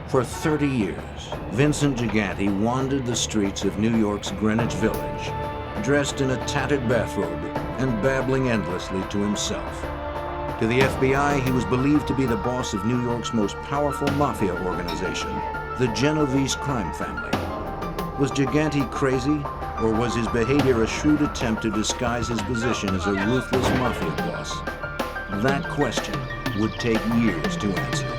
For 30 years, Vincent Gigante wandered the streets of New York's Greenwich Village, dressed in a tattered bathrobe and babbling endlessly to himself. To the FBI, he was believed to be the boss of New York's most powerful mafia organization, the Genovese crime family. Was Gigante crazy, or was his behavior a shrewd attempt to disguise his position as a ruthless mafia boss? That question would take years to answer.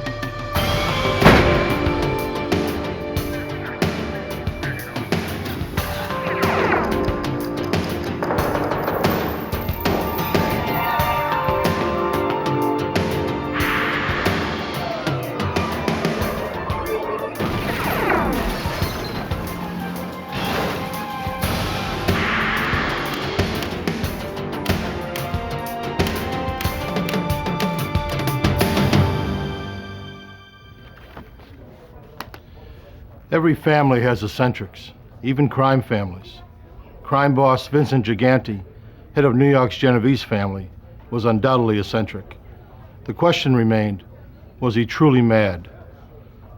Every family has eccentrics, even crime families. Crime boss Vincent Gigante, head of New York's Genovese family, was undoubtedly eccentric. The question remained, was he truly mad?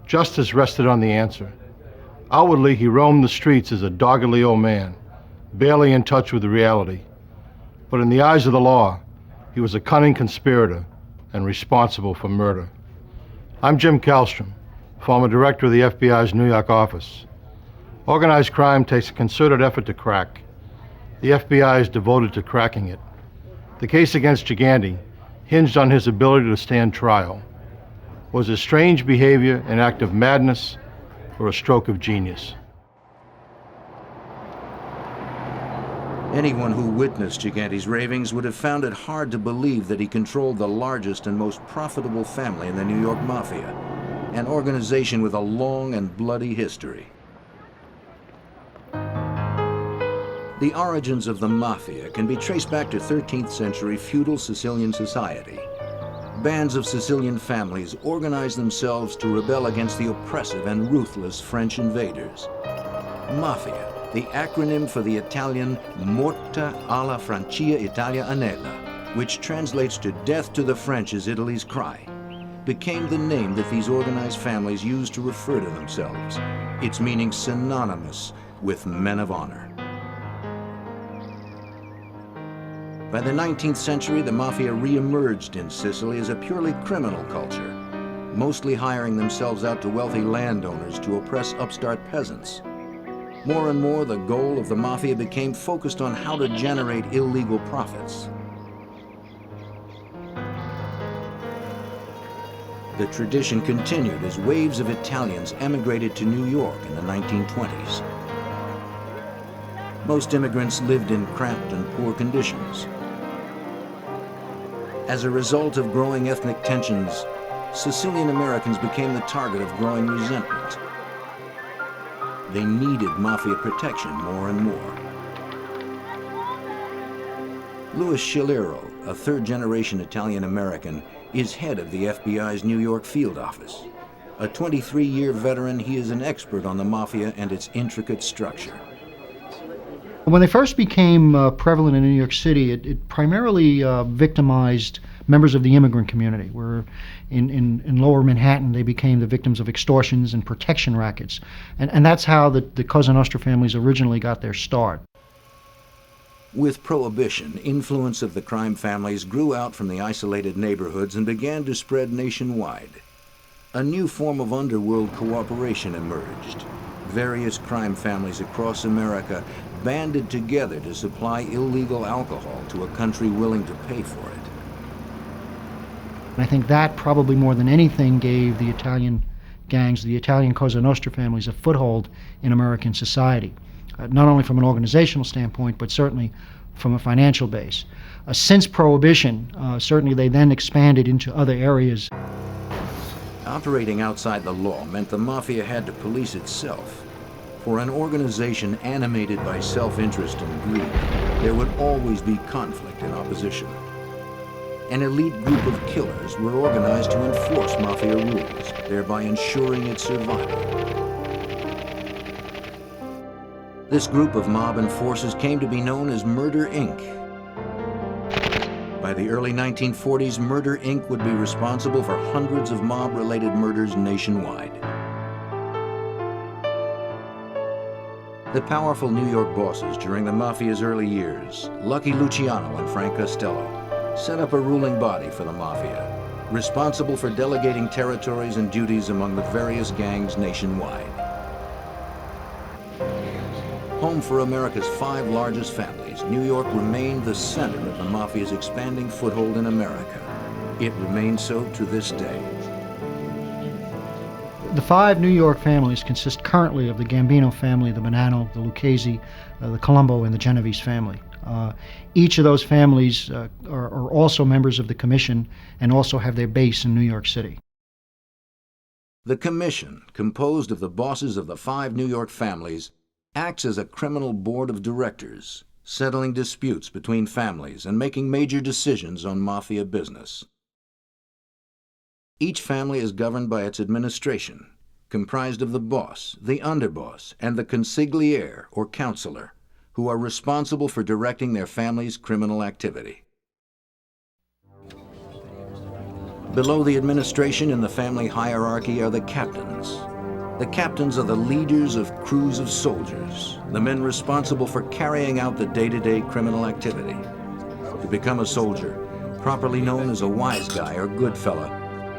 Justice rested on the answer. Outwardly, he roamed the streets as a doggedly old man, barely in touch with reality. But in the eyes of the law, he was a cunning conspirator and responsible for murder. I'm Jim Kallstrom, former director of the FBI's New York office. Organized crime takes a concerted effort to crack. The FBI is devoted to cracking it. The case against Gigante hinged on his ability to stand trial. Was his strange behavior an act of madness or a stroke of genius? Anyone who witnessed Gigante's ravings would have found it hard to believe that he controlled the largest and most profitable family in the New York Mafia, an organization with a long and bloody history. The origins of the Mafia can be traced back to 13th century feudal Sicilian society. Bands of Sicilian families organized themselves to rebel against the oppressive and ruthless French invaders. Mafia, the acronym for the Italian Morte alla Francia Italia Anela, which translates to death to the French is Italy's cry, became the name that these organized families used to refer to themselves, its meaning synonymous with men of honor. By the 19th century, the Mafia re-emerged in Sicily as a purely criminal culture, mostly hiring themselves out to wealthy landowners to oppress upstart peasants. More and more, the goal of the Mafia became focused on how to generate illegal profits. The tradition continued as waves of Italians emigrated to New York in the 1920s. Most immigrants lived in cramped and poor conditions. As a result of growing ethnic tensions, Sicilian Americans became the target of growing resentment. They needed Mafia protection more and more. Louis Scilero, a third-generation Italian-American, is head of the FBI's New York field office. A 23-year veteran, he is an expert on the Mafia and its intricate structure. When they first became prevalent in New York City, it primarily victimized members of the immigrant community, where in lower Manhattan they became the victims of extortions and protection rackets. And that's how the Cosa Nostra families originally got their start. With Prohibition, influence of the crime families grew out from the isolated neighborhoods and began to spread nationwide. A new form of underworld cooperation emerged. Various crime families across America banded together to supply illegal alcohol to a country willing to pay for it. And I think that probably more than anything gave the Italian gangs, the Italian Cosa Nostra families, a foothold in American society, not only from an organizational standpoint, but certainly from a financial base. Since Prohibition, certainly they then expanded into other areas. Operating outside the law meant the Mafia had to police itself. For an organization animated by self-interest and greed, there would always be conflict and opposition. An elite group of killers were organized to enforce Mafia rules, thereby ensuring its survival. This group of mob enforcers came to be known as Murder, Inc. By the early 1940s, Murder, Inc. would be responsible for hundreds of mob-related murders nationwide. The powerful New York bosses during the Mafia's early years, Lucky Luciano and Frank Costello, set up a ruling body for the Mafia, responsible for delegating territories and duties among the various gangs nationwide. Home for America's 5 largest families, New York remained the center of the Mafia's expanding foothold in America. It remains so to this day. The 5 New York families consist currently of the Gambino family, the Bonanno, the Lucchese, the Colombo, and the Genovese family. Each of those families are also members of the Commission and also have their base in New York City. The Commission, composed of the bosses of the 5 New York families, acts as a criminal board of directors, settling disputes between families and making major decisions on Mafia business. Each family is governed by its administration, comprised of the boss, the underboss, and the consigliere, or counselor, who are responsible for directing their family's criminal activity. Below the administration in the family hierarchy are the captains. The captains are the leaders of crews of soldiers, the men responsible for carrying out the day-to-day criminal activity. To become a soldier, properly known as a wise guy or good fella,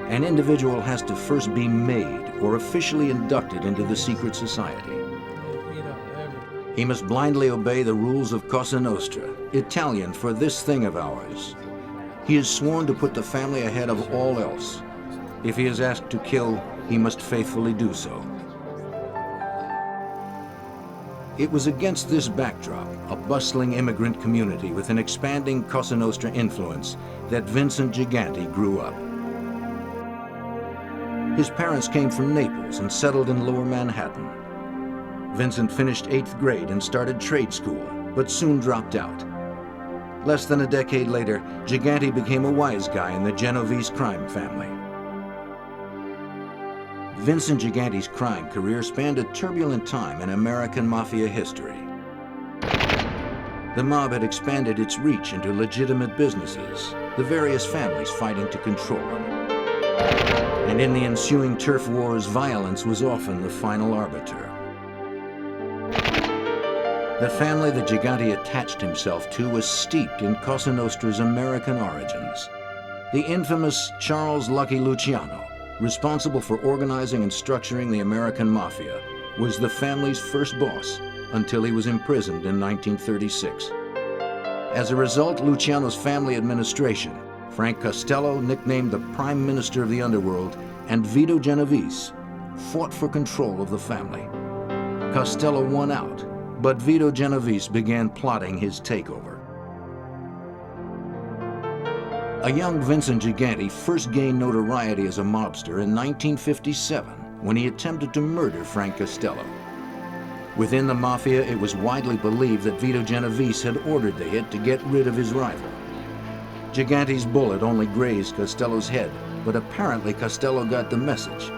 an individual has to first be made or officially inducted into the secret society. He must blindly obey the rules of Cosa Nostra, Italian for this thing of ours. He is sworn to put the family ahead of all else. If he is asked to kill, he must faithfully do so. It was against this backdrop, a bustling immigrant community with an expanding Cosa Nostra influence, that Vincent Gigante grew up. His parents came from Naples and settled in Lower Manhattan. Vincent finished 8th grade and started trade school, but soon dropped out. Less than a decade later, Gigante became a wise guy in the Genovese crime family. Vincent Gigante's crime career spanned a turbulent time in American Mafia history. The mob had expanded its reach into legitimate businesses, the various families fighting to control them. And in the ensuing turf wars, violence was often the final arbiter. The family that Gigante attached himself to was steeped in Cosa Nostra's American origins. The infamous Charles Lucky Luciano, responsible for organizing and structuring the American Mafia, was the family's first boss until he was imprisoned in 1936. As a result, Luciano's family administration, Frank Costello, nicknamed the Prime Minister of the Underworld, and Vito Genovese, fought for control of the family. Costello won out, but Vito Genovese began plotting his takeover. A young Vincent Gigante first gained notoriety as a mobster in 1957 when he attempted to murder Frank Costello. Within the Mafia, it was widely believed that Vito Genovese had ordered the hit to get rid of his rival. Gigante's bullet only grazed Costello's head, but apparently Costello got the message.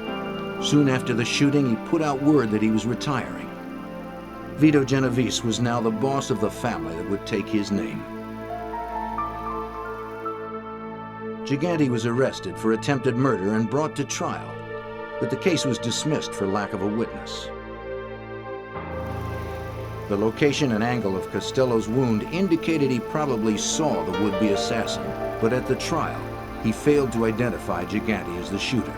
Soon after the shooting, he put out word that he was retiring. Vito Genovese was now the boss of the family that would take his name. Gigante was arrested for attempted murder and brought to trial, but the case was dismissed for lack of a witness. The location and angle of Costello's wound indicated he probably saw the would-be assassin, but at the trial, he failed to identify Gigante as the shooter.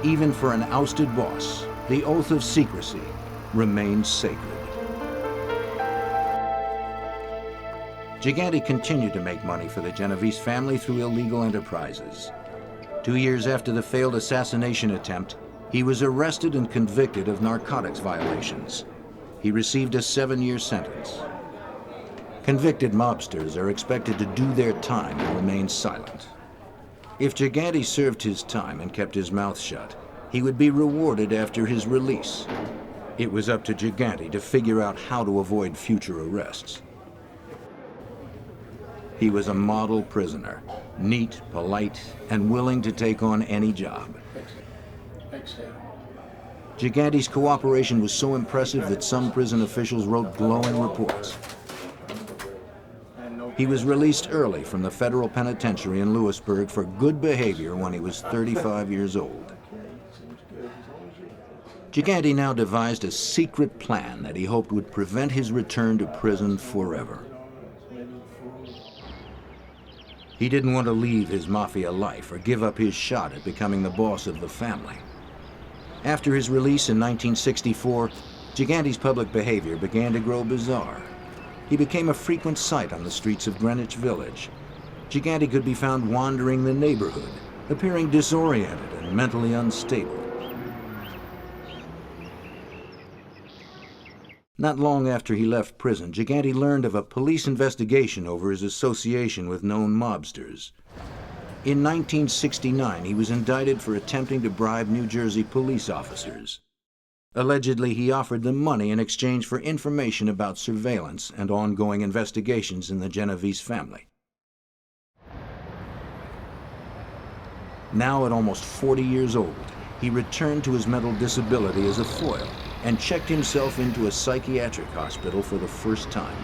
Even for an ousted boss, the oath of secrecy remained sacred. Gigante continued to make money for the Genovese family through illegal enterprises. 2 years after the failed assassination attempt, he was arrested and convicted of narcotics violations. He received a 7-year sentence. Convicted mobsters are expected to do their time and remain silent. If Gigante served his time and kept his mouth shut, he would be rewarded after his release. It was up to Gigante to figure out how to avoid future arrests. He was a model prisoner, neat, polite, and willing to take on any job. Gigante's cooperation was so impressive that some prison officials wrote glowing reports. He was released early from the federal penitentiary in Lewisburg for good behavior when he was 35 years old. Gigante now devised a secret plan that he hoped would prevent his return to prison forever. He didn't want to leave his Mafia life or give up his shot at becoming the boss of the family. After his release in 1964, Gigante's public behavior began to grow bizarre. He became a frequent sight on the streets of Greenwich Village. Gigante could be found wandering the neighborhood, appearing disoriented and mentally unstable. Not long after he left prison, Gigante learned of a police investigation over his association with known mobsters. In 1969, he was indicted for attempting to bribe New Jersey police officers. Allegedly, he offered them money in exchange for information about surveillance and ongoing investigations in the Genovese family. Now, at almost 40 years old, he returned to his mental disability as a foil and checked himself into a psychiatric hospital for the first time.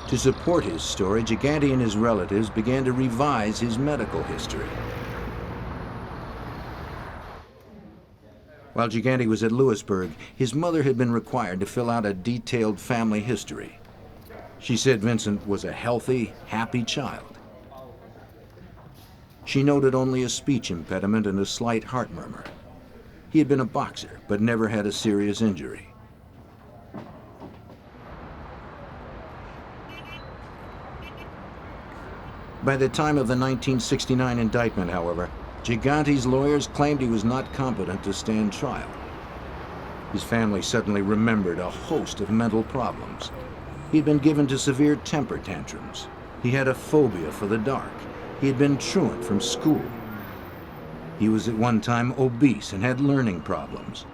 To support his story, Gigante and his relatives began to revise his medical history. While Gigante was at Lewisburg, his mother had been required to fill out a detailed family history. She said Vincent was a healthy, happy child. She noted only a speech impediment and a slight heart murmur. He had been a boxer, but never had a serious injury. By the time of the 1969 indictment, however, Gigante's lawyers claimed he was not competent to stand trial. His family suddenly remembered a host of mental problems. He had been given to severe temper tantrums. He had a phobia for the dark. He had been truant from school. He was at one time obese and had learning problems.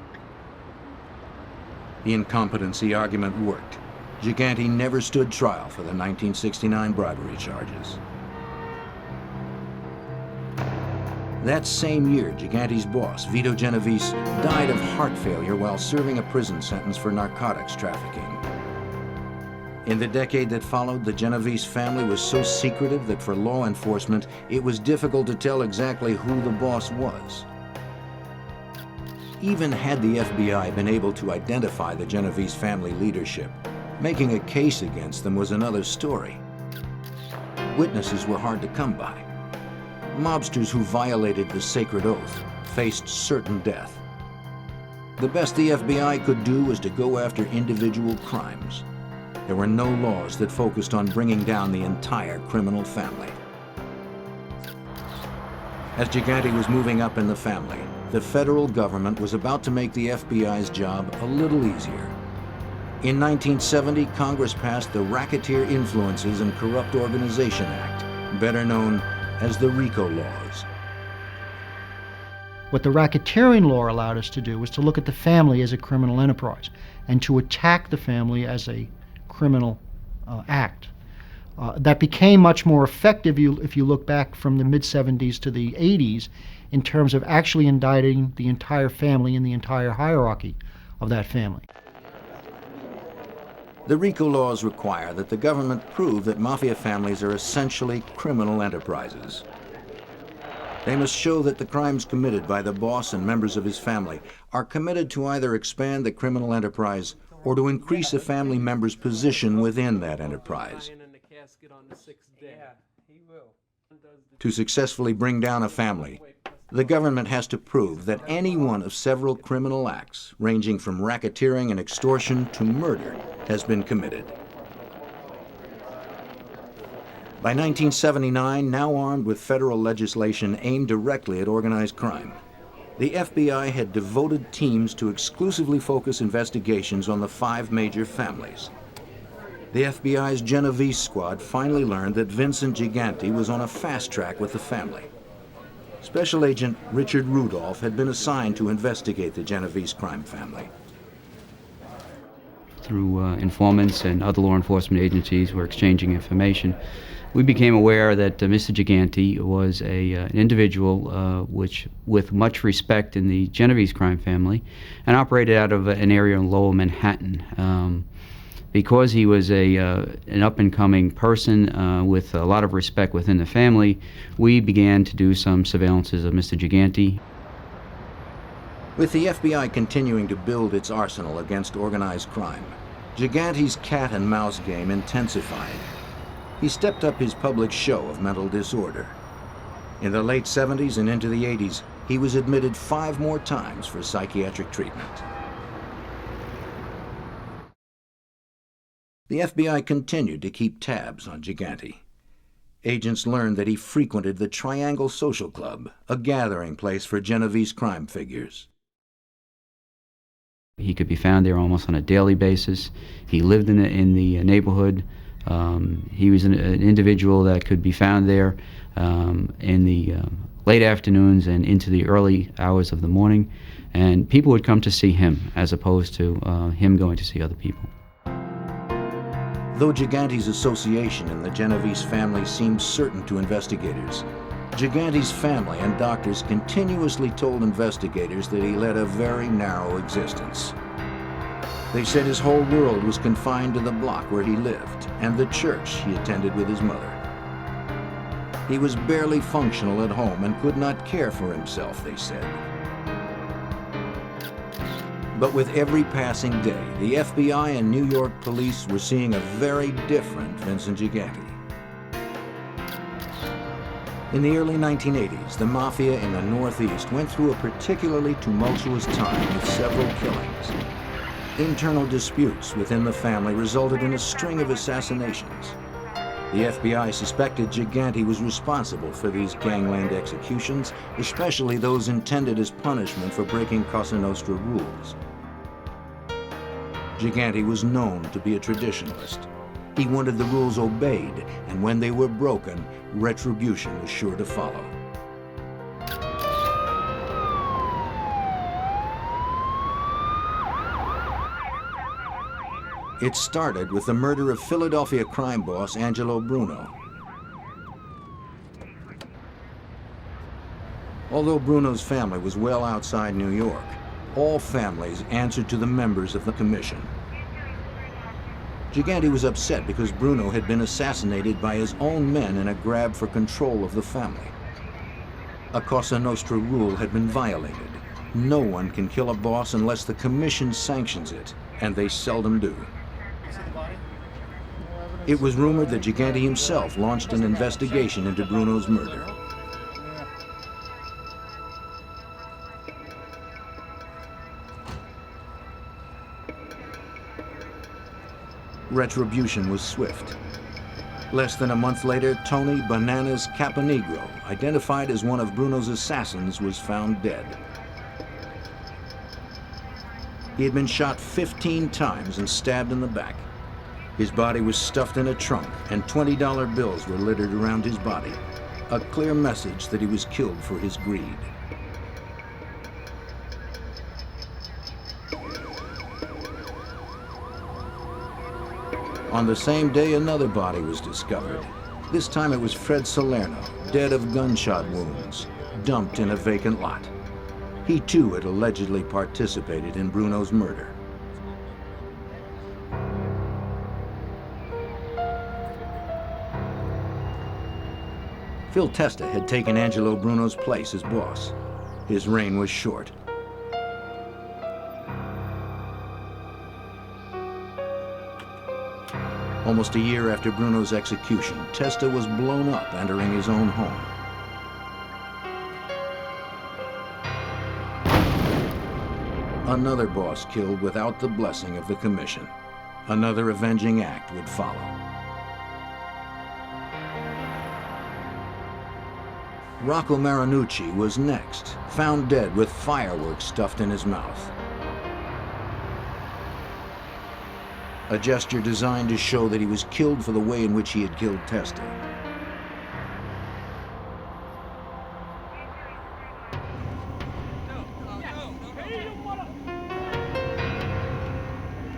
The incompetency argument worked. Gigante never stood trial for the 1969 bribery charges. That same year, Gigante's boss, Vito Genovese, died of heart failure while serving a prison sentence for narcotics trafficking. In the decade that followed, the Genovese family was so secretive that for law enforcement, it was difficult to tell exactly who the boss was. Even had the FBI been able to identify the Genovese family leadership, making a case against them was another story. Witnesses were hard to come by. Mobsters who violated the sacred oath faced certain death. The best the FBI could do was to go after individual crimes. There were no laws that focused on bringing down the entire criminal family. As Gigante was moving up in the family, the federal government was about to make the FBI's job a little easier. In 1970, Congress passed the Racketeer Influences and Corrupt Organization Act, better known as the RICO laws. What the racketeering law allowed us to do was to look at the family as a criminal enterprise and to attack the family as a criminal act. That became much more effective if you look back from the mid-70s to the 80s in terms of actually indicting the entire family and the entire hierarchy of that family. The RICO laws require that the government prove that Mafia families are essentially criminal enterprises. They must show that the crimes committed by the boss and members of his family are committed to either expand the criminal enterprise or to increase a family member's position within that enterprise. To successfully bring down a family, the government has to prove that any one of several criminal acts, ranging from racketeering and extortion to murder, has been committed. By 1979, now armed with federal legislation aimed directly at organized crime, the FBI had devoted teams to exclusively focus investigations on the 5 major families. The FBI's Genovese squad finally learned that Vincent Gigante was on a fast track with the family. Special Agent Richard Rudolph had been assigned to investigate the Genovese crime family. Through informants and other law enforcement agencies were exchanging information, we became aware that Mr. Gigante was an individual with much respect in the Genovese crime family and operated out of an area in Lower Manhattan. Because he was an up-and-coming person with a lot of respect within the family, we began to do some surveillances of Mr. Gigante. With the FBI continuing to build its arsenal against organized crime, Gigante's cat and mouse game intensified. He stepped up his public show of mental disorder. In the late 70s and into the 80s, he was admitted 5 more times for psychiatric treatment. The FBI continued to keep tabs on Gigante. Agents learned that he frequented the Triangle Social Club, a gathering place for Genovese crime figures. He could be found there almost on a daily basis. He lived in the neighborhood. He was an individual that could be found there in the late afternoons and into the early hours of the morning. And people would come to see him as opposed to him going to see other people. Though Gigante's association in the Genovese family seemed certain to investigators, Gigante's family and doctors continuously told investigators that he led a very narrow existence. They said his whole world was confined to the block where he lived and the church he attended with his mother. He was barely functional at home and could not care for himself, they said. But with every passing day, the FBI and New York police were seeing a very different Vincent Gigante. In the early 1980s, the Mafia in the Northeast went through a particularly tumultuous time with several killings. Internal disputes within the family resulted in a string of assassinations. The FBI suspected Gigante was responsible for these gangland executions, especially those intended as punishment for breaking Cosa Nostra rules. Gigante was known to be a traditionalist. He wanted the rules obeyed, and when they were broken, retribution was sure to follow. It started with the murder of Philadelphia crime boss Angelo Bruno. Although Bruno's family was well outside New York, all families answered to the members of the commission. Gigante was upset because Bruno had been assassinated by his own men in a grab for control of the family. A Cosa Nostra rule had been violated. No one can kill a boss unless the commission sanctions it, and they seldom do. It was rumored that Gigante himself launched an investigation into Bruno's murder. Retribution was swift. Less than a month later, Tony Bananas Caponegro, identified as one of Bruno's assassins, was found dead. He had been shot 15 times and stabbed in the back. His body was stuffed in a trunk, and $20 bills were littered around his body, a clear message that he was killed for his greed. On the same day, another body was discovered. This time it was Fred Salerno, dead of gunshot wounds, dumped in a vacant lot. He too had allegedly participated in Bruno's murder. Phil Testa had taken Angelo Bruno's place as boss. His reign was short. Almost a year after Bruno's execution, Testa was blown up entering his own home. Another boss killed without the blessing of the commission. Another avenging act would follow. Rocco Marinucci was next, found dead with fireworks stuffed in his mouth. A gesture designed to show that he was killed for the way in which he had killed Testa.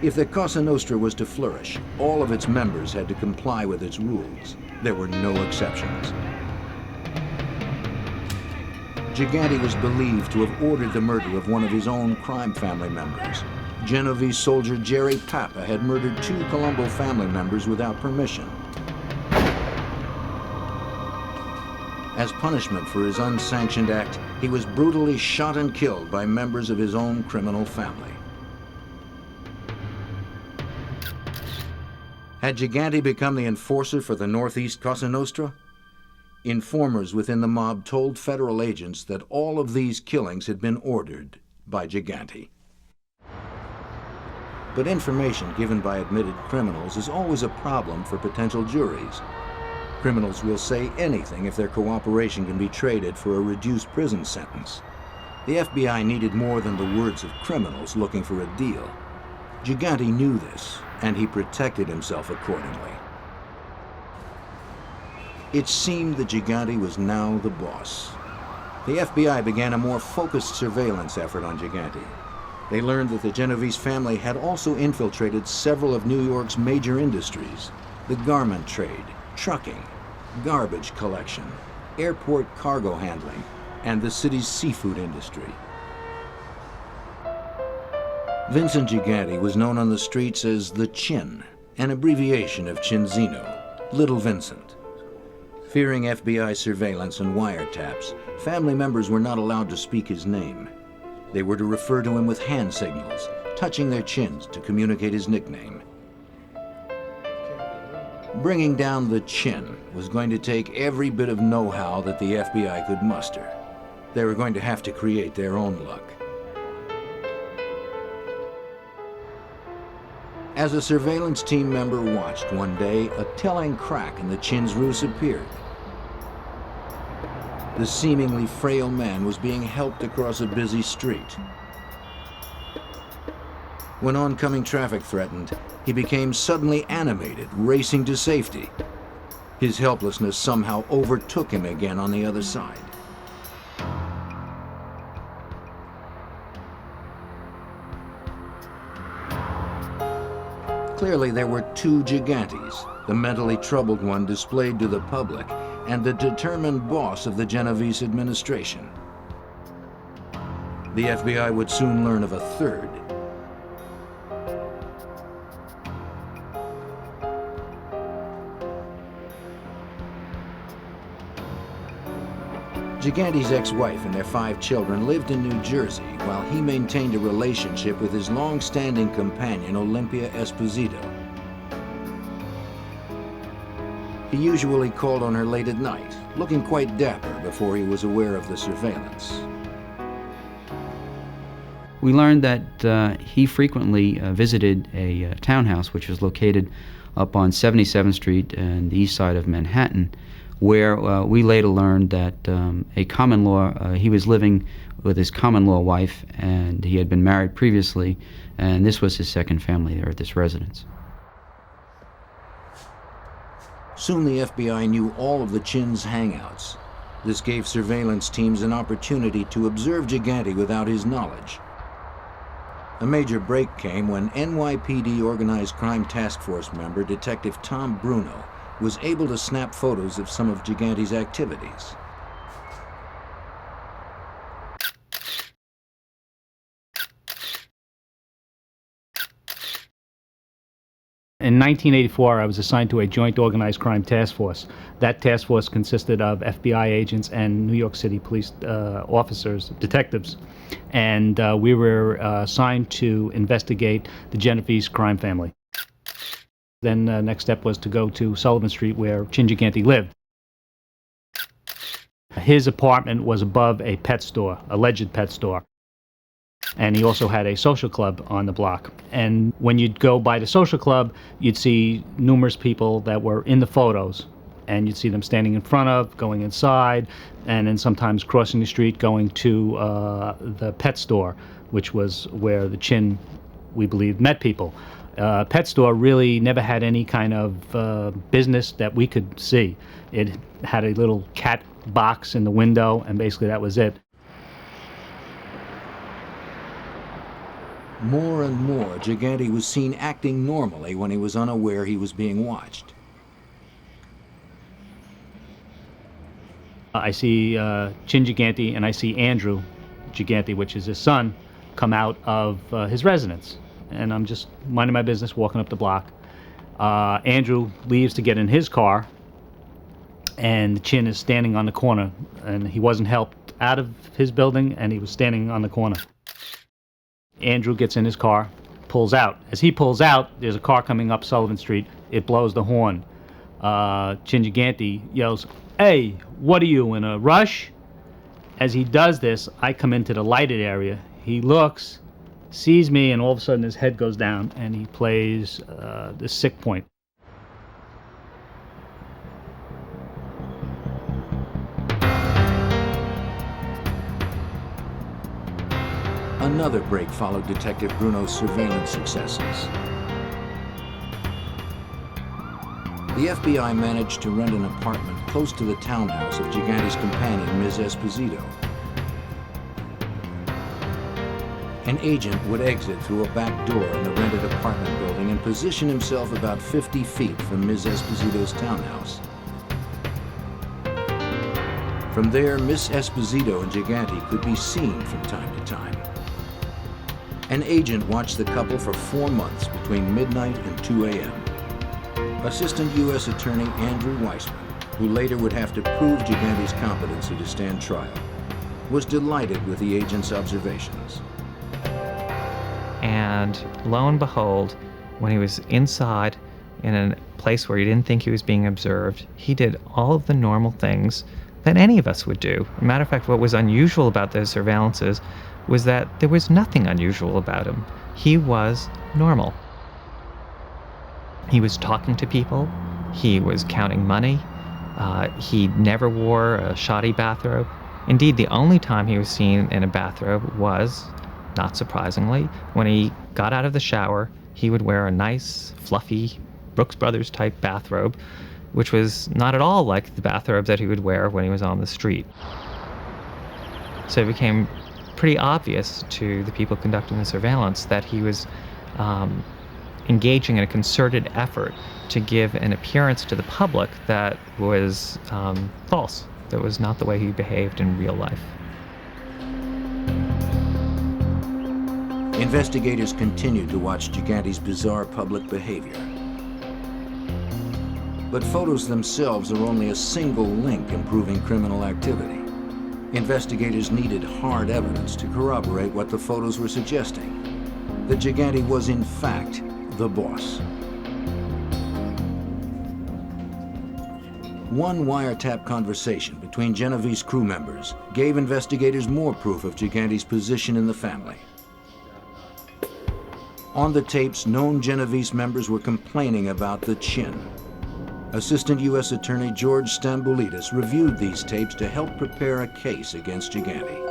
If the Cosa Nostra was to flourish, all of its members had to comply with its rules. There were no exceptions. Gigante was believed to have ordered the murder of one of his own crime family members. Genovese soldier Jerry Papa had murdered 2 Colombo family members without permission. As punishment for his unsanctioned act, he was brutally shot and killed by members of his own criminal family. Had Gigante become the enforcer for the Northeast Cosa Nostra? Informers within the mob told federal agents that all of these killings had been ordered by Gigante. But information given by admitted criminals is always a problem for potential juries. Criminals will say anything if their cooperation can be traded for a reduced prison sentence. The FBI needed more than the words of criminals looking for a deal. Gigante knew this, and he protected himself accordingly. It seemed that Gigante was now the boss. The FBI began a more focused surveillance effort on Gigante. They learned that the Genovese family had also infiltrated several of New York's major industries: the garment trade, trucking, garbage collection, airport cargo handling, and the city's seafood industry. Vincent Gigante was known on the streets as the Chin, an abbreviation of Cinzino, Little Vincent. Fearing FBI surveillance and wiretaps, family members were not allowed to speak his name. They were to refer to him with hand signals, touching their chins to communicate his nickname. Bringing down the Chin was going to take every bit of know-how that the FBI could muster. They were going to have to create their own luck. As a surveillance team member watched one day, a telling crack in the Chin's ruse appeared. The seemingly frail man was being helped across a busy street. When oncoming traffic threatened, he became suddenly animated, racing to safety. His helplessness somehow overtook him again on the other side. Clearly, there were two Gigantes, the mentally troubled one displayed to the public, and the determined boss of the Genovese administration. The FBI would soon learn of a third. Gigante's ex-wife and their 5 children lived in New Jersey while he maintained a relationship with his long-standing companion, Olympia Esposito. He usually called on her late at night, looking quite dapper before he was aware of the surveillance. We learned that he frequently visited a townhouse which was located up on 77th Street and the east side of Manhattan, where we later learned that a common law, he was living with his common law wife, and he had been married previously, and this was his second family there at this residence. Soon the FBI knew all of the Chin's hangouts. This gave surveillance teams an opportunity to observe Gigante without his knowledge. A major break came when NYPD Organized Crime Task Force member Detective Tom Bruno was able to snap photos of some of Gigante's activities. In 1984, I was assigned to a joint organized crime task force. That task force consisted of FBI agents and New York City police officers, detectives, and we were assigned to investigate the Genovese crime family. Then the next step was to go to Sullivan Street, where Chin Gigante lived. His apartment was above a pet store, alleged pet store. And he also had a social club on the block. And when you'd go by the social club, you'd see numerous people that were in the photos. And you'd see them standing in front of, going inside, and then sometimes crossing the street, going to the pet store, which was where the Chin, we believe, met people. Pet store really never had any kind of business that we could see. It had a little cat box in the window, and basically that was it. More and more, Gigante was seen acting normally when he was unaware he was being watched. I see Chin Gigante and I see Andrew Gigante, which is his son, come out of his residence. And I'm just minding my business, walking up the block. Andrew leaves to get in his car, and Chin is standing on the corner, and he wasn't helped out of his building, and he was standing on the corner. Andrew gets in his car, pulls out. As he pulls out, there's a car coming up Sullivan Street. It blows the horn. Chin Gigante yells, "Hey, what are you, in a rush?" As he does this, I come into the lighted area. He looks, sees me, and all of a sudden his head goes down, and he plays the sick point. Another break followed Detective Bruno's surveillance successes. The FBI managed to rent an apartment close to the townhouse of Gigante's companion, Ms. Esposito. An agent would exit through a back door in the rented apartment building and position himself about 50 feet from Ms. Esposito's townhouse. From there, Ms. Esposito and Gigante could be seen from time to time. An agent watched the couple for 4 months between midnight and 2 a.m. Assistant U.S. Attorney Andrew Weissman, who later would have to prove Gigante's competency to stand trial, was delighted with the agent's observations. And lo and behold, when he was inside in a place where he didn't think he was being observed, he did all of the normal things that any of us would do. As a matter of fact, what was unusual about those surveillances was that there was nothing unusual about him. He was normal. He was talking to people. He was counting money. He never wore a shoddy bathrobe. Indeed, the only time he was seen in a bathrobe was, not surprisingly, when he got out of the shower. He would wear a nice, fluffy, Brooks Brothers type bathrobe, which was not at all like the bathrobes that he would wear when he was on the street. So it became pretty obvious to the people conducting the surveillance that he was engaging in a concerted effort to give an appearance to the public that was false, that was not the way he behaved in real life. Investigators continued to watch Gigante's bizarre public behavior. But photos themselves are only a single link in proving criminal activity. Investigators needed hard evidence to corroborate what the photos were suggesting, that Gigante was in fact the boss. One wiretap conversation between Genovese crew members gave investigators more proof of Gigante's position in the family. On the tapes, known Genovese members were complaining about the chin. Assistant U.S. Attorney George Stamboulidis reviewed these tapes to help prepare a case against Gigante.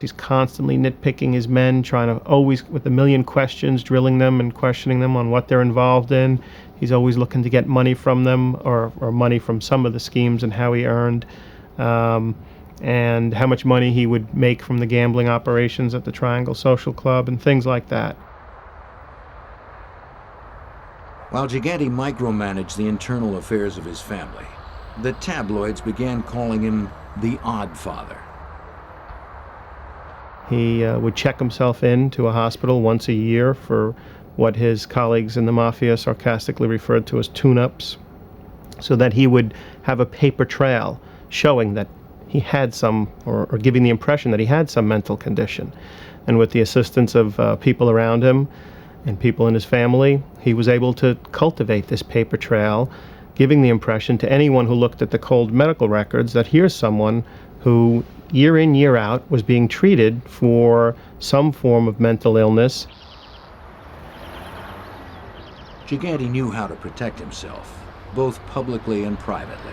He's constantly nitpicking his men, trying to always, with a million questions, drilling them and questioning them on what they're involved in. He's always looking to get money from them, or money from some of the schemes and how he earned, and how much money he would make from the gambling operations at the Triangle Social Club and things like that. While Gigante micromanaged the internal affairs of his family, the tabloids began calling him the Odd Father. He would check himself in to a hospital once a year for what his colleagues in the Mafia sarcastically referred to as tune-ups, so that he would have a paper trail showing that he had some, or giving the impression that he had some mental condition. And with the assistance of people around him and people in his family, he was able to cultivate this paper trail, giving the impression to anyone who looked at the cold medical records that here's someone who, year in, year out, was being treated for some form of mental illness. Gigante knew how to protect himself, both publicly and privately.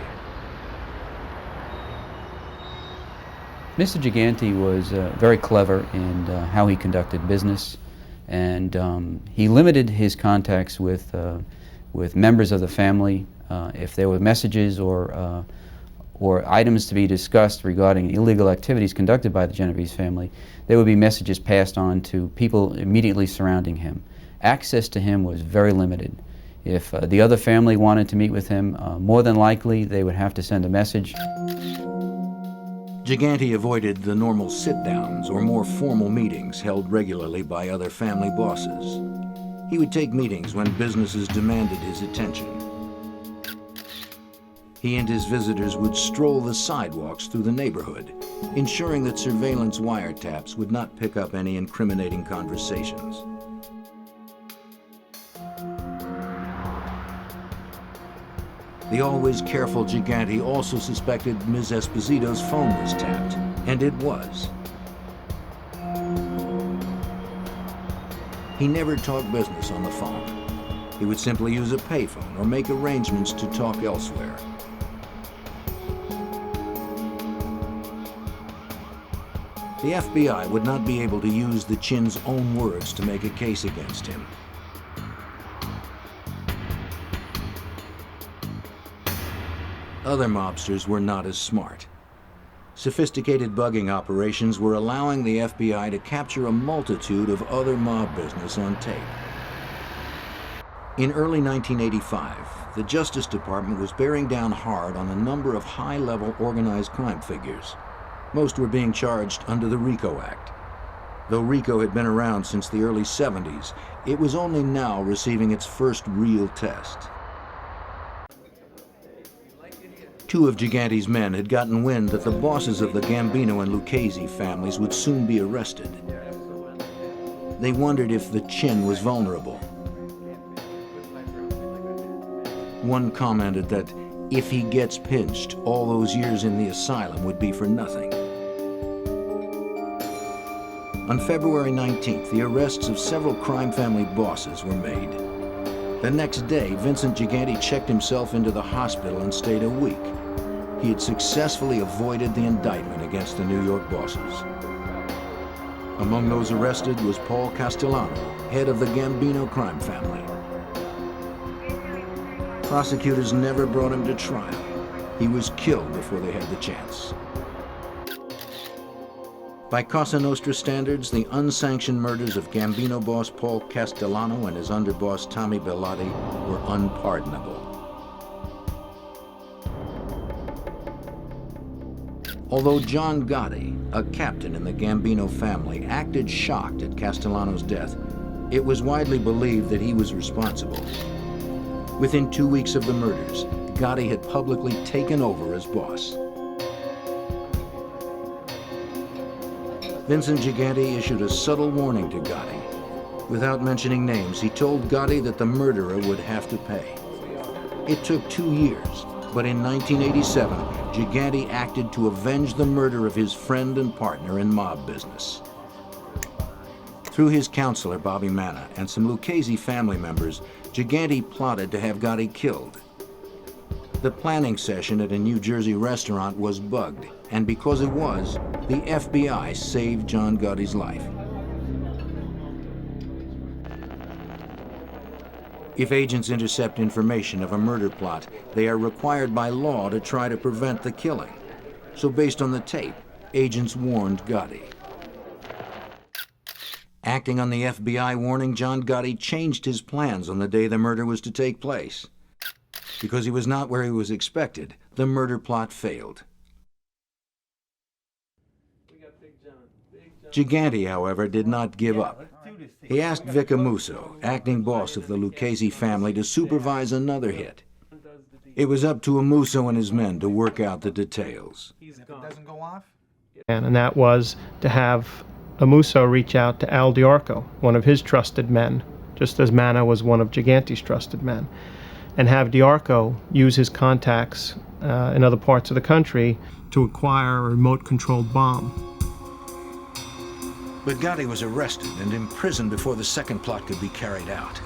Mr. Gigante was very clever in how he conducted business, and he limited his contacts with members of the family. If there were messages or items to be discussed regarding illegal activities conducted by the Genovese family, there would be messages passed on to people immediately surrounding him. Access to him was very limited. If the other family wanted to meet with him, more than likely they would have to send a message. Gigante avoided the normal sit-downs or more formal meetings held regularly by other family bosses. He would take meetings when businesses demanded his attention. He and his visitors would stroll the sidewalks through the neighborhood, ensuring that surveillance wiretaps would not pick up any incriminating conversations. The always careful Gigante also suspected Ms. Esposito's phone was tapped, and it was. He never talked business on the phone. He would simply use a payphone or make arrangements to talk elsewhere. The FBI would not be able to use the Chin's own words to make a case against him. Other mobsters were not as smart. Sophisticated bugging operations were allowing the FBI to capture a multitude of other mob business on tape. In early 1985, the Justice Department was bearing down hard on a number of high-level organized crime figures. Most were being charged under the RICO Act. Though RICO had been around since the early 70s, it was only now receiving its first real test. Two of Gigante's men had gotten wind that the bosses of the Gambino and Lucchese families would soon be arrested. They wondered if the Chin was vulnerable. One commented that if he gets pinched, all those years in the asylum would be for nothing. On February 19th, the arrests of several crime family bosses were made. The next day, Vincent Gigante checked himself into the hospital and stayed a week. He had successfully avoided the indictment against the New York bosses. Among those arrested was Paul Castellano, head of the Gambino crime family. Prosecutors never brought him to trial. He was killed before they had the chance. By Cosa Nostra standards, the unsanctioned murders of Gambino boss Paul Castellano and his underboss Tommy Bellotti were unpardonable. Although John Gotti, a captain in the Gambino family, acted shocked at Castellano's death, it was widely believed that he was responsible. Within 2 weeks of the murders, Gotti had publicly taken over as boss. Vincent Gigante issued a subtle warning to Gotti. Without mentioning names, he told Gotti that the murderer would have to pay. It took 2 years, but in 1987, Gigante acted to avenge the murder of his friend and partner in mob business. Through his counselor, Bobby Manna, and some Lucchese family members, Gigante plotted to have Gotti killed. The planning session at a New Jersey restaurant was bugged, and because it was, the FBI saved John Gotti's life. If agents intercept information of a murder plot, they are required by law to try to prevent the killing. So based on the tape, agents warned Gotti. Acting on the FBI warning, John Gotti changed his plans on the day the murder was to take place. Because he was not where he was expected, the murder plot failed. Gigante, however, did not give up. He asked Vic Amuso, acting boss of the Lucchese family, to supervise another hit. It was up to Amuso and his men to work out the details. And that was to have Amuso reach out to Al Diorco, one of his trusted men, just as Manna was one of Gigante's trusted men, and have Diorco use his contacts in other parts of the country to acquire a remote-controlled bomb. But Gotti was arrested and imprisoned before the second plot could be carried out.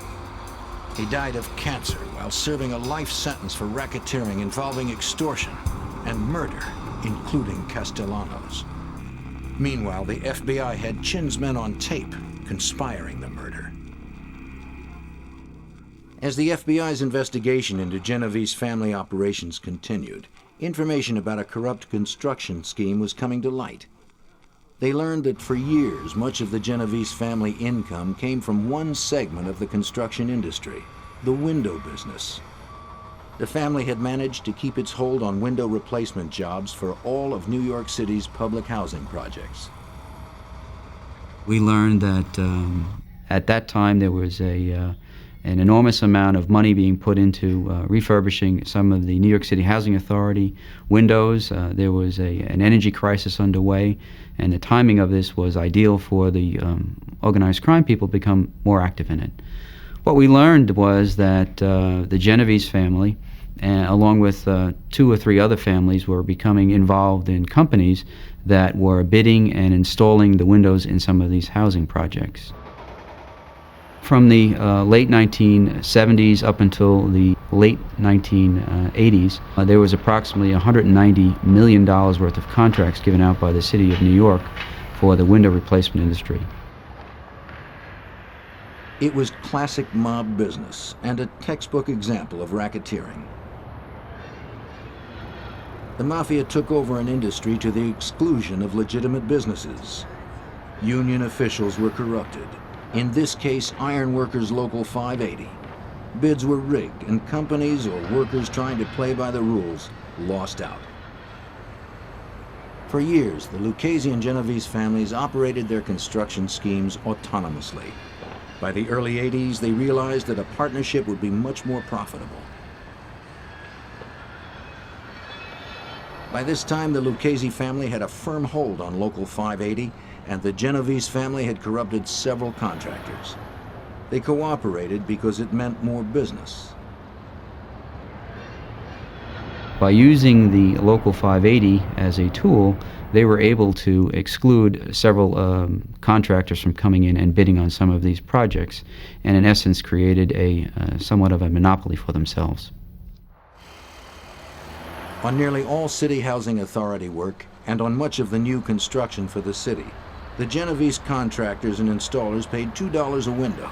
He died of cancer while serving a life sentence for racketeering involving extortion and murder, including Castellano's. Meanwhile, the FBI had Chin's men on tape conspiring the murder. As the FBI's investigation into Genovese family operations continued, information about a corrupt construction scheme was coming to light. They learned that for years, much of the Genovese family income came from one segment of the construction industry, the window business. The family had managed to keep its hold on window replacement jobs for all of New York City's public housing projects. We learned that at that time there was a an enormous amount of money being put into refurbishing some of the New York City Housing Authority windows. There was an energy crisis underway, and the timing of this was ideal for the organized crime people to become more active in it. What we learned was that the Genovese family, along with 2 or 3 other families, were becoming involved in companies that were bidding and installing the windows in some of these housing projects. From the late 1970s up until the late 1980s, there was approximately $190 million worth of contracts given out by the city of New York for the window replacement industry. It was classic mob business and a textbook example of racketeering. The Mafia took over an industry to the exclusion of legitimate businesses. Union officials were corrupted. In this case, Ironworkers Local 580. Bids were rigged, and companies or workers trying to play by the rules lost out. For years, the Lucchese and Genovese families operated their construction schemes autonomously. By the early 80s, they realized that a partnership would be much more profitable. By this time, the Lucchese family had a firm hold on Local 580, and the Genovese family had corrupted several contractors. They cooperated because it meant more business. By using the Local 580 as a tool, they were able to exclude several contractors from coming in and bidding on some of these projects, and in essence created a somewhat of a monopoly for themselves. On nearly all city housing authority work, and on much of the new construction for the city, the Genovese contractors and installers paid $2 a window.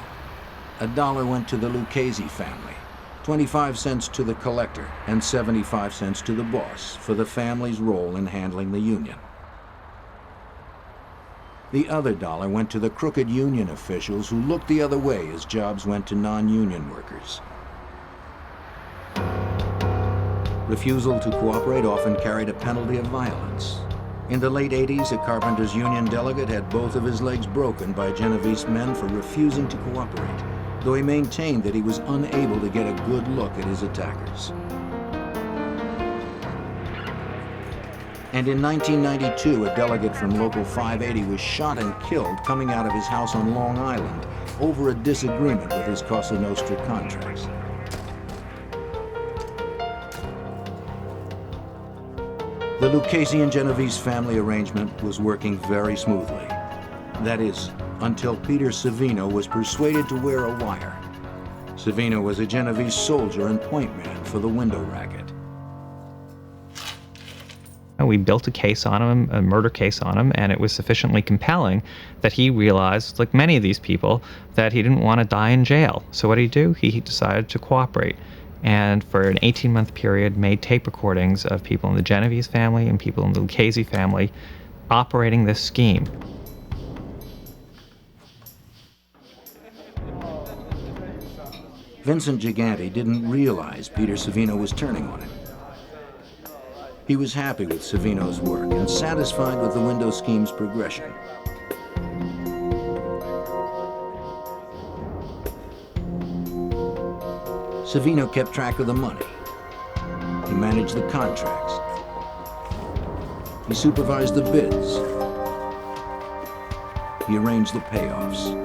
$1 went to the Lucchese family, 25 cents to the collector, and 75 cents to the boss for the family's role in handling the union. The other $1 went to the crooked union officials who looked the other way as jobs went to non-union workers. Refusal to cooperate often carried a penalty of violence. In the late 80s, a carpenters union delegate had both of his legs broken by Genovese men for refusing to cooperate, though he maintained that he was unable to get a good look at his attackers. And in 1992, a delegate from Local 580 was shot and killed coming out of his house on Long Island over a disagreement with his Cosa Nostra contracts. The Lucchese and Genovese family arrangement was working very smoothly. That is, until Peter Savino was persuaded to wear a wire. Savino was a Genovese soldier and point man for the window racket. We built a case on him, a murder case on him, and it was sufficiently compelling that he realized, like many of these people, that he didn't want to die in jail. So what did he do? He decided to cooperate. And for an 18-month period, made tape recordings of people in the Genovese family and people in the Lucchese family operating this scheme. Vincent Gigante didn't realize Peter Savino was turning on him. He was happy with Savino's work and satisfied with the window scheme's progression. Savino kept track of the money. He managed the contracts. He supervised the bids. He arranged the payoffs.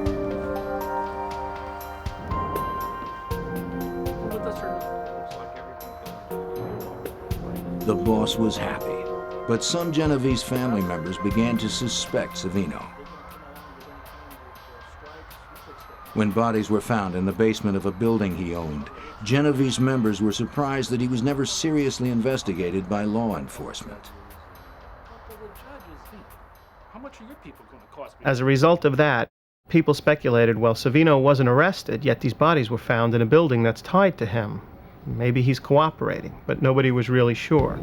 The boss was happy, but some Genovese family members began to suspect Savino. When bodies were found in the basement of a building he owned, Genovese members were surprised that he was never seriously investigated by law enforcement. As a result of that, people speculated, well, Savino wasn't arrested, yet these bodies were found in a building that's tied to him. Maybe he's cooperating, but nobody was really sure.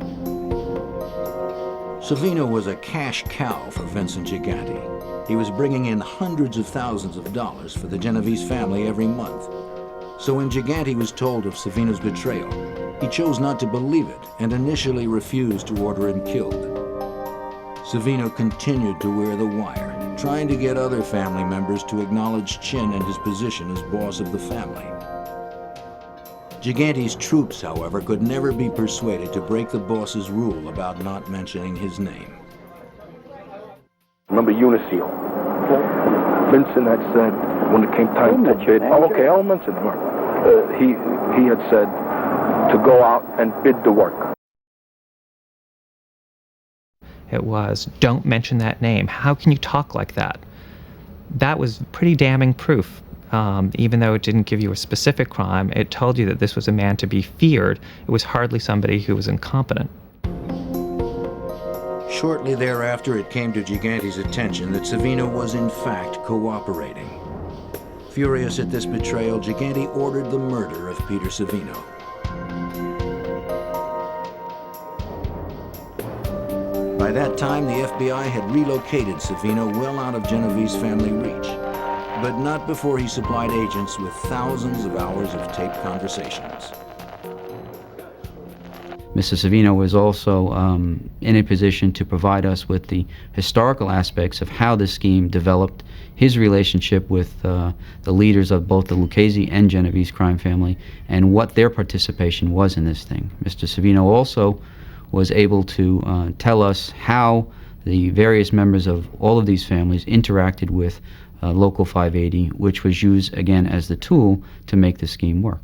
Savino was a cash cow for Vincent Gigante. He was bringing in hundreds of thousands of dollars for the Genovese family every month. So when Gigante was told of Savino's betrayal, he chose not to believe it and initially refused to order him killed. Savino continued to wear the wire, trying to get other family members to acknowledge Chin and his position as boss of the family. Gigante's troops, however, could never be persuaded to break the boss's rule about not mentioning his name. Remember Uniseal? Vincent had said when it came time to bid. Oh, okay, I'll mention him. He had said to go out and bid the work. It was, don't mention that name. How can you talk like that? That was pretty damning proof. Even though it didn't give you a specific crime, it told you that this was a man to be feared. It was hardly somebody who was incompetent. Shortly thereafter, it came to Gigante's attention that Savino was in fact cooperating. Furious at this betrayal, Gigante ordered the murder of Peter Savino. By that time, the FBI had relocated Savino well out of Genovese family reach, but not before he supplied agents with thousands of hours of taped conversations. Mr. Savino was also in a position to provide us with the historical aspects of how this scheme developed, his relationship with the leaders of both the Lucchese and Genovese crime family, and what their participation was in this thing. Mr. Savino also was able to tell us how the various members of all of these families interacted with Local 580, which was used, again, as the tool to make the scheme work.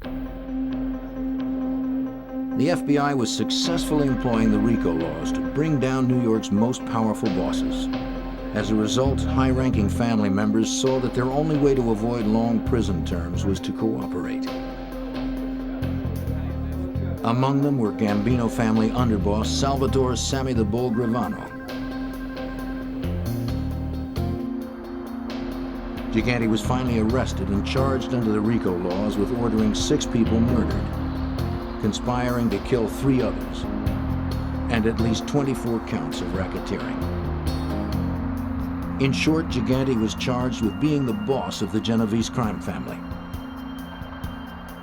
The FBI was successfully employing the RICO laws to bring down New York's most powerful bosses. As a result, high-ranking family members saw that their only way to avoid long prison terms was to cooperate. Among them were Gambino family underboss Salvatore Sammy the Bull Gravano. Gigante was finally arrested and charged under the RICO laws with ordering 6 people murdered, conspiring to kill 3 others, and at least 24 counts of racketeering. In short, Gigante was charged with being the boss of the Genovese crime family.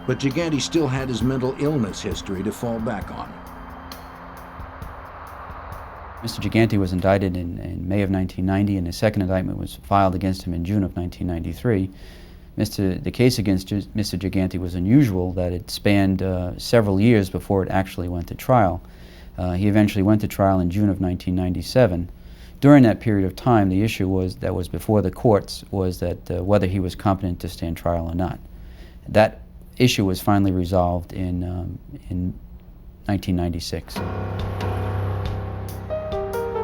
But Gigante still had his mental illness history to fall back on. Mr. Gigante was indicted in May of 1990, and his second indictment was filed against him in June of 1993. The case against Mr. Gigante was unusual, that it spanned several years before it actually went to trial. He eventually went to trial in June of 1997. During that period of time, the issue that was before the courts was that whether he was competent to stand trial or not. That issue was finally resolved in 1996.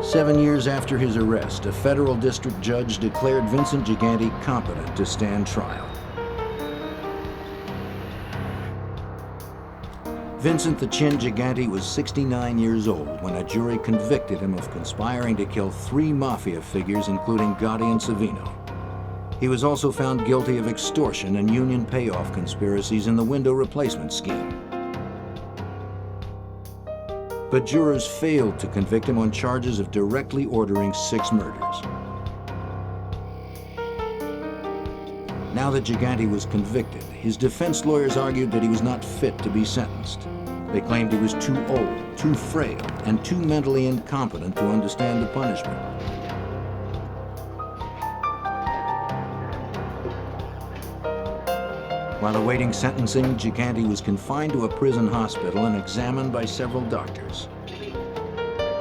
7 years after his arrest, a federal district judge declared Vincent Gigante competent to stand trial. Vincent the Chin Gigante was 69 years old when a jury convicted him of conspiring to kill 3 Mafia figures, including Gotti and Savino. He was also found guilty of extortion and union payoff conspiracies in the window replacement scheme. But jurors failed to convict him on charges of directly ordering 6 murders. Now that Gigante was convicted, his defense lawyers argued that he was not fit to be sentenced. They claimed he was too old, too frail, and too mentally incompetent to understand the punishment. While awaiting sentencing, Gigante was confined to a prison hospital and examined by several doctors.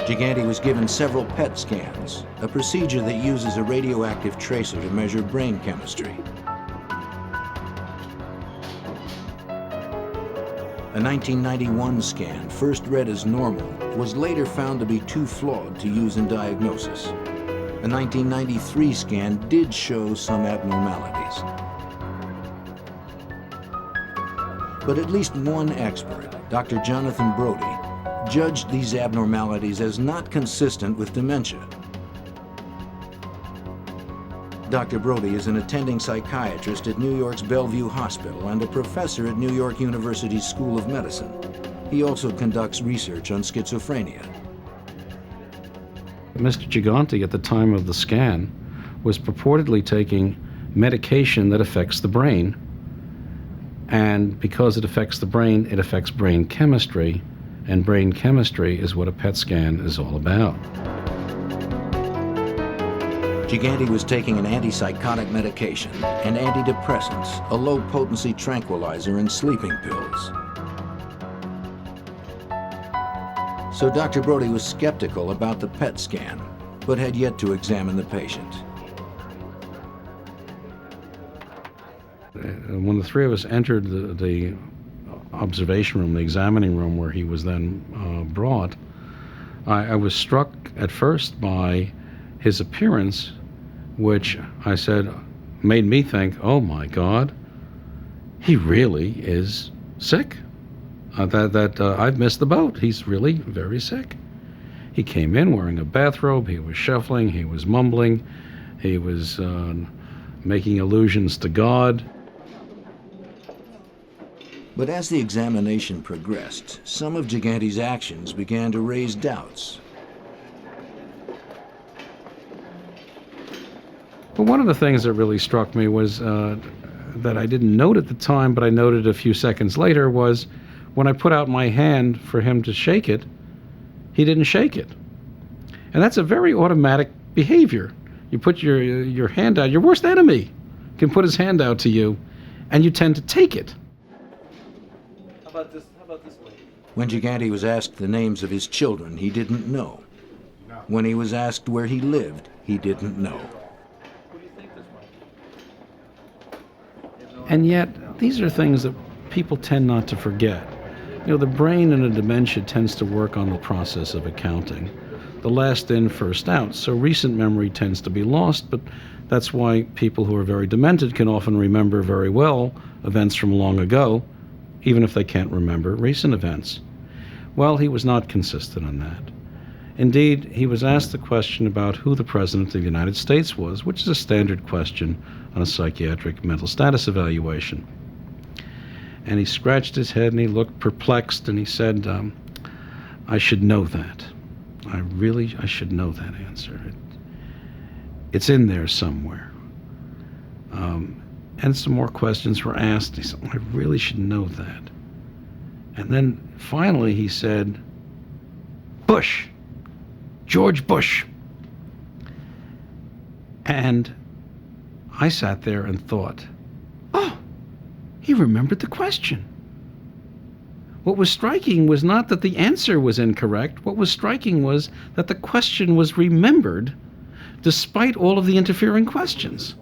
Gigante was given several PET scans, a procedure that uses a radioactive tracer to measure brain chemistry. A 1991 scan, first read as normal, was later found to be too flawed to use in diagnosis. A 1993 scan did show some abnormalities. But at least one expert, Dr. Jonathan Brody, judged these abnormalities as not consistent with dementia. Dr. Brody is an attending psychiatrist at New York's Bellevue Hospital and a professor at New York University's School of Medicine. He also conducts research on schizophrenia. Mr. Gigante, at the time of the scan, was purportedly taking medication that affects the brain. And because it affects the brain, it affects brain chemistry, and brain chemistry is what a PET scan is all about. Gigante was taking an antipsychotic medication and antidepressants, a low-potency tranquilizer, and sleeping pills. So Dr. Brody was skeptical about the PET scan, but had yet to examine the patient. When the three of us entered the observation room, the examining room where he was then brought, I was struck at first by his appearance, which I said made me think, oh my God, he really is sick. I've missed the boat. He's really very sick. He came in wearing a bathrobe, he was shuffling, he was mumbling, he was making allusions to God. But as the examination progressed, some of Gigante's actions began to raise doubts. But one of the things that really struck me was that I didn't note at the time, but I noted a few seconds later, was when I put out my hand for him to shake it, he didn't shake it. And that's a very automatic behavior. You put your hand out, your worst enemy can put his hand out to you, and you tend to take it. How about this way? When Gigante was asked the names of his children, he didn't know. When he was asked where he lived, he didn't know. And yet, these are things that people tend not to forget. You know, the brain in a dementia tends to work on the process of accounting. The last in, first out. So recent memory tends to be lost, but that's why people who are very demented can often remember very well events from long ago, even if they can't remember recent events. Well, he was not consistent on that. Indeed, he was asked the question about who the President of the United States was, which is a standard question on a psychiatric mental status evaluation. And he scratched his head and he looked perplexed and he said, I should know that. I should know that answer. It's in there somewhere. And some more questions were asked. He said, I really should know that. And then finally he said, Bush. George Bush. And I sat there and thought, oh, he remembered the question. What was striking was not that the answer was incorrect. What was striking was that the question was remembered despite all of the interfering questions.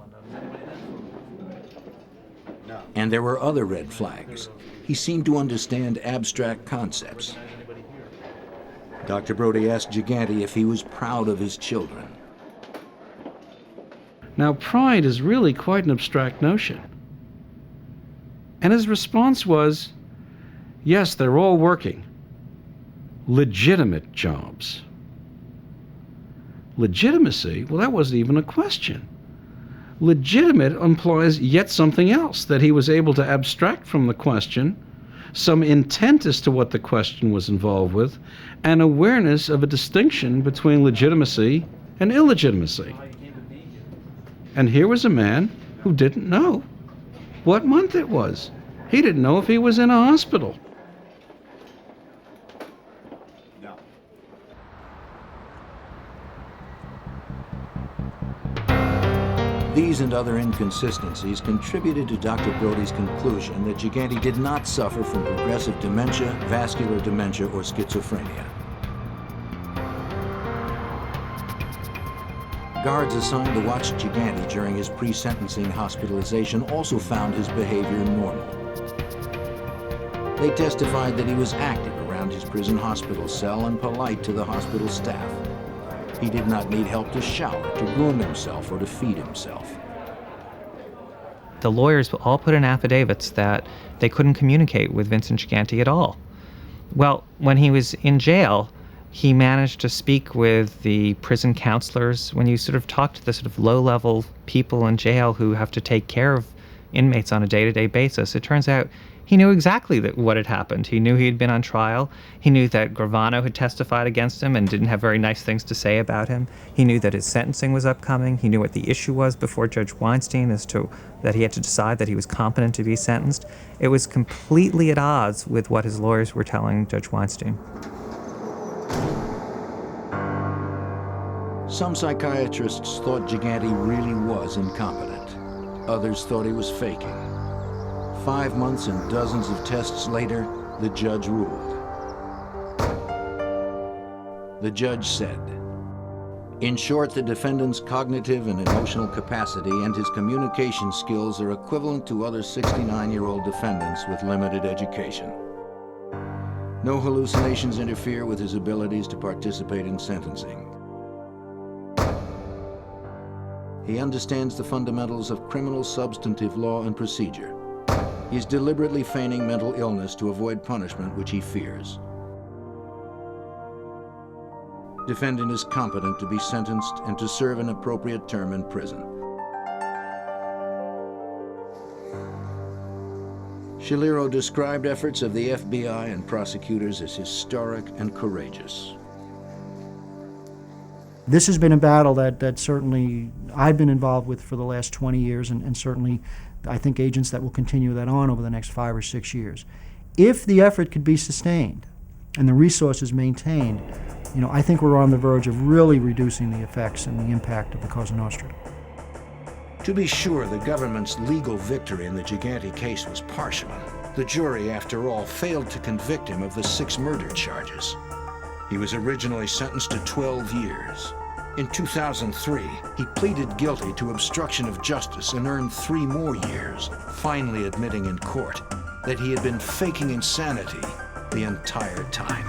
And there were other red flags. He seemed to understand abstract concepts. Dr. Brody asked Gigante if he was proud of his children. Now, pride is really quite an abstract notion. And his response was, yes, they're all working. Legitimate jobs. Legitimacy? Well, that wasn't even a question. Legitimate implies yet something else, that he was able to abstract from the question some intent as to what the question was involved with, and awareness of a distinction between legitimacy and illegitimacy. And here was a man who didn't know what month it was. He didn't know if he was in a hospital. These and other inconsistencies contributed to Dr. Brody's conclusion that Gigante did not suffer from progressive dementia, vascular dementia, or schizophrenia. Guards assigned to watch Gigante during his pre-sentencing hospitalization also found his behavior normal. They testified that he was active around his prison hospital cell and polite to the hospital staff. He did not need help to shower, to groom himself, or to feed himself. The lawyers all put in affidavits that they couldn't communicate with Vincent Gigante at all. Well, when he was in jail, he managed to speak with the prison counselors. When you sort of talk to the sort of low-level people in jail who have to take care of inmates on a day-to-day basis, it turns out he knew exactly what had happened. He knew he had been on trial. He knew that Gravano had testified against him and didn't have very nice things to say about him. He knew that his sentencing was upcoming. He knew what the issue was before Judge Weinstein as to that he had to decide that he was competent to be sentenced. It was completely at odds with what his lawyers were telling Judge Weinstein. Some psychiatrists thought Gigante really was incompetent. Others thought he was faking. 5 months and dozens of tests later, the judge ruled. The judge said, "In short, the defendant's cognitive and emotional capacity and his communication skills are equivalent to other 69-year-old defendants with limited education. No hallucinations interfere with his abilities to participate in sentencing. He understands the fundamentals of criminal substantive law and procedure. He is deliberately feigning mental illness to avoid punishment which he fears. Defendant is competent to be sentenced and to serve an appropriate term in prison." Schiliro described efforts of the FBI and prosecutors as historic and courageous. This has been a battle that certainly I've been involved with for the last 20 years, and certainly I think agents that will continue that on over the next 5 or 6 years. If the effort could be sustained and the resources maintained, I think we're on the verge of really reducing the effects and the impact of the Cosa Nostra. To be sure, the government's legal victory in the Gigante case was partial. The jury, after all, failed to convict him of the 6 murder charges. He was originally sentenced to 12 years. In 2003, he pleaded guilty to obstruction of justice and earned 3 more years, finally admitting in court that he had been faking insanity the entire time.